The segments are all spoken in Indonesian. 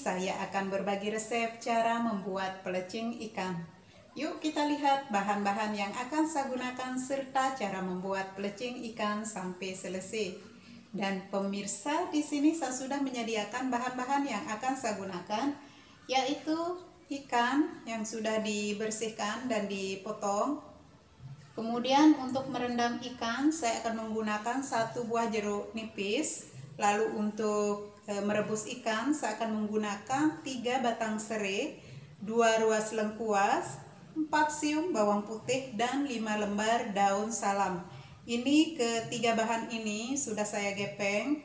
saya akan berbagi resep cara membuat pelecing ikan. Yuk kita lihat bahan-bahan yang akan saya gunakan serta cara membuat pelecing ikan sampai selesai. Dan pemirsa, di sini saya sudah menyediakan bahan-bahan yang akan saya gunakan, yaitu ikan yang sudah dibersihkan dan dipotong. Kemudian untuk merendam ikan saya akan menggunakan 1 buah jeruk nipis. Lalu untuk merebus ikan saya akan menggunakan 3 batang serai, 2 ruas lengkuas, 4 siung bawang putih, dan 5 lembar daun salam. Ini ketiga bahan ini sudah saya gepeng.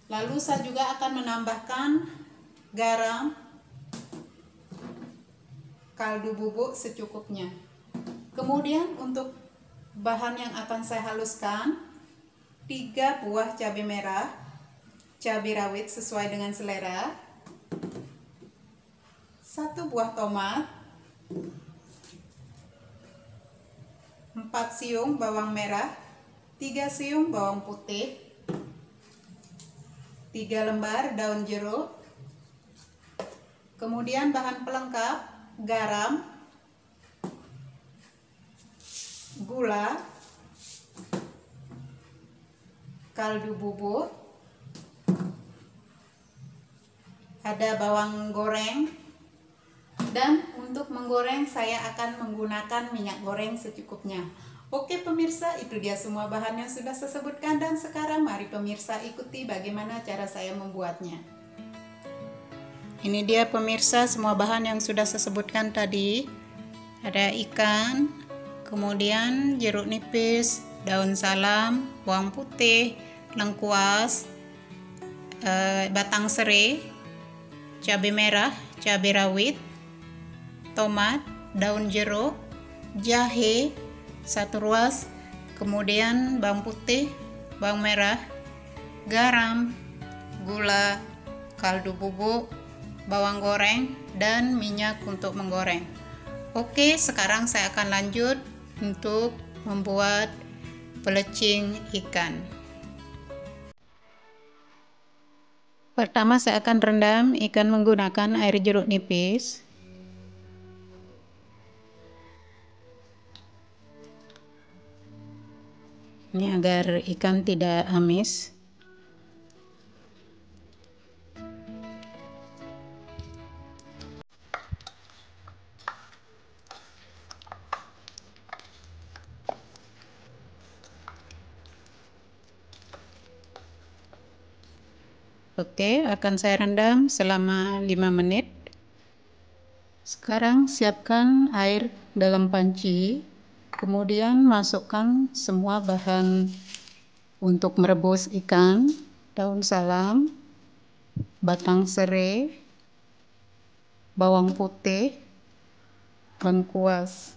Lalu saya juga akan menambahkan garam, kaldu bubuk secukupnya. Kemudian untuk bahan yang akan saya haluskan, 3 buah cabai merah, cabai rawit sesuai dengan selera, 1 buah tomat, 4 siung bawang merah, 3 siung bawang putih, 3 lembar daun jeruk. Kemudian bahan pelengkap, garam, gula, kaldu bubuk, ada bawang goreng, dan untuk menggoreng saya akan menggunakan minyak goreng secukupnya. Oke pemirsa, itu dia semua bahan yang sudah saya sebutkan, dan sekarang mari pemirsa ikuti bagaimana cara saya membuatnya. Ini dia pemirsa semua bahan yang sudah saya sebutkan tadi. Ada ikan, kemudian jeruk nipis, daun salam, bawang putih, lengkuas, batang serai, cabai merah, cabai rawit, tomat, daun jeruk, jahe 1 ruas, kemudian bawang putih, bawang merah, garam, gula, kaldu bubuk, bawang goreng, dan minyak untuk menggoreng. Oke, sekarang saya akan lanjut untuk membuat pelecing ikan. Pertama saya akan rendam ikan menggunakan air jeruk nipis. Ini agar ikan tidak amis. Oke, akan saya rendam selama 5 menit. Sekarang siapkan air dalam panci, kemudian masukkan semua bahan untuk merebus ikan, daun salam, batang serai, bawang putih, lengkuas.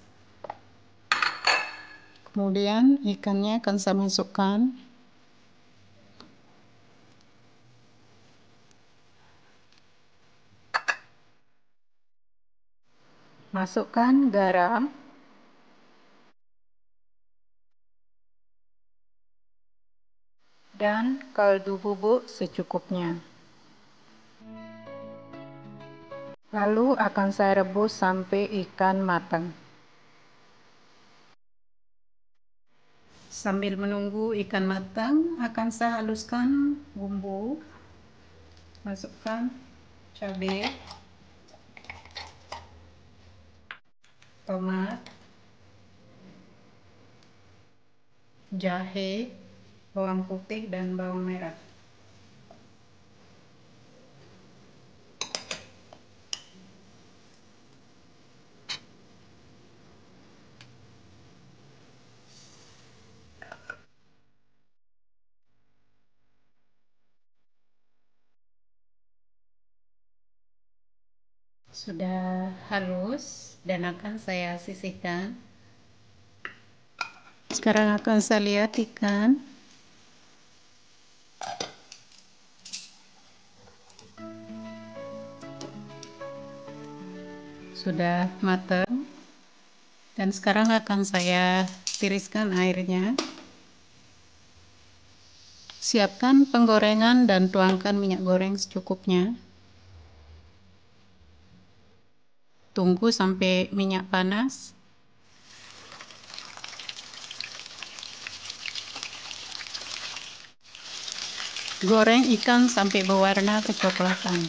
Kemudian ikannya akan saya masukkan. Masukkan garam, dan kaldu bubuk secukupnya. Lalu akan saya rebus sampai ikan matang. Sambil menunggu ikan matang, akan saya haluskan bumbu. Masukkan cabai, tomat, jahe, bawang putih, dan bawang merah. Sudah halus dan akan saya sisihkan. Sekarang akan saya lihat ikan. Sudah matang. Dan sekarang akan saya tiriskan airnya. Siapkan penggorengan dan tuangkan minyak goreng secukupnya. Tunggu sampai minyak panas. Goreng ikan sampai berwarna kecoklatan.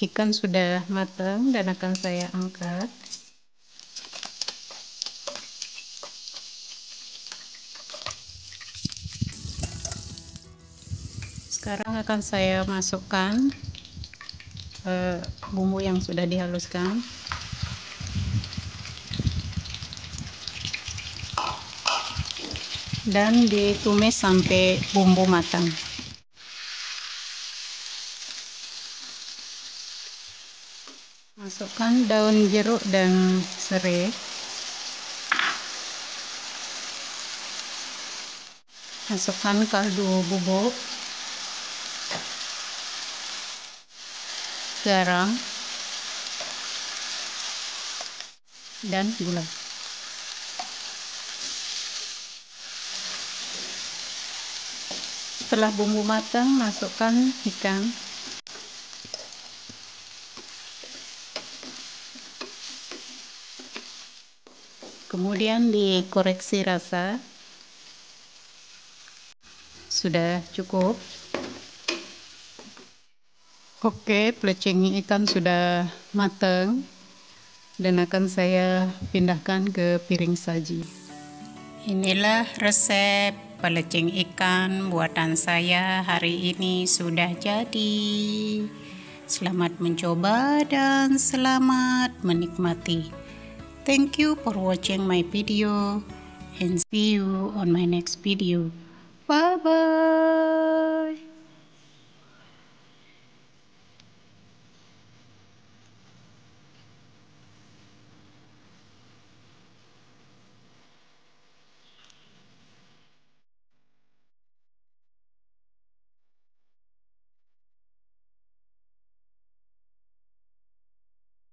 Ikan sudah matang dan akan saya angkat. Sekarang akan saya masukkan bumbu yang sudah dihaluskan. Dan ditumis sampai bumbu matang. Masukkan daun jeruk dan serai. Masukkan kaldu bubuk, garam, dan gula. Setelah bumbu matang, masukkan ikan. Kemudian dikoreksi rasa. Sudah cukup. Oke, pelecing ikan sudah matang dan akan saya pindahkan ke piring saji. Inilah resep pelecing ikan buatan saya hari ini sudah jadi. Selamat mencoba dan selamat menikmati. Thank you for watching my video and see you on my next video. Bye bye.